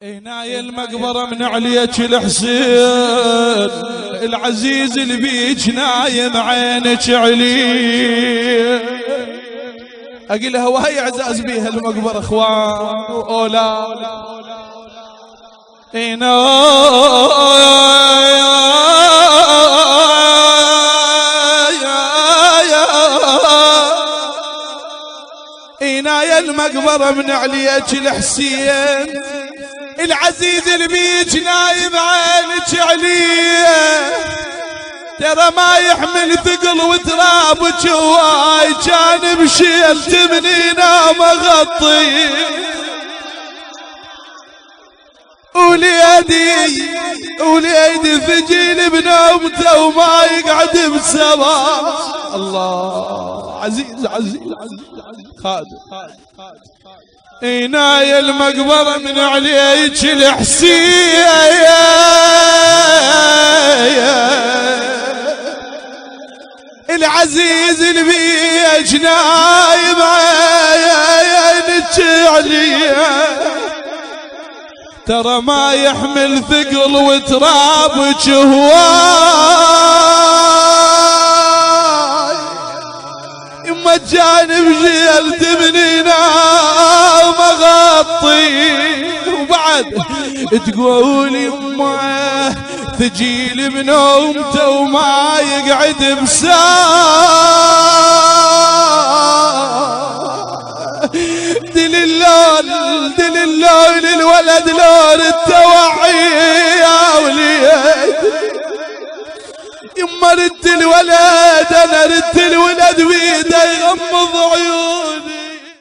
هناي المقبرة من عليك الحسين العزيز اللي بيك نايم عينك علي. اقلها وهي اعزاز بيها المقبرة اخوان واولاد. هناي المقبرة من عليك الحسين العزيز اللي بيك نايم عينك عليه. ترى ما يحمل ثقل وترابك هواي كان مشيلت منينا مغطي. وليدي ثقيل بنومته وما يقعد بسبا. الله عزيز عزيز خادم. هناي المقبرة من عليك الحسين العزيز اللي بيك نايم عينك عليه. ترى ما يحمل ثقل وترابك هواي يما جانب جيلت منينا مغطي. وبعد تقول يما ثقيل بنومته وما يقعد دل اللون الولد لون التوعي يا وليد. يما رد الولد انا رد الولد بيده يغمض عيون.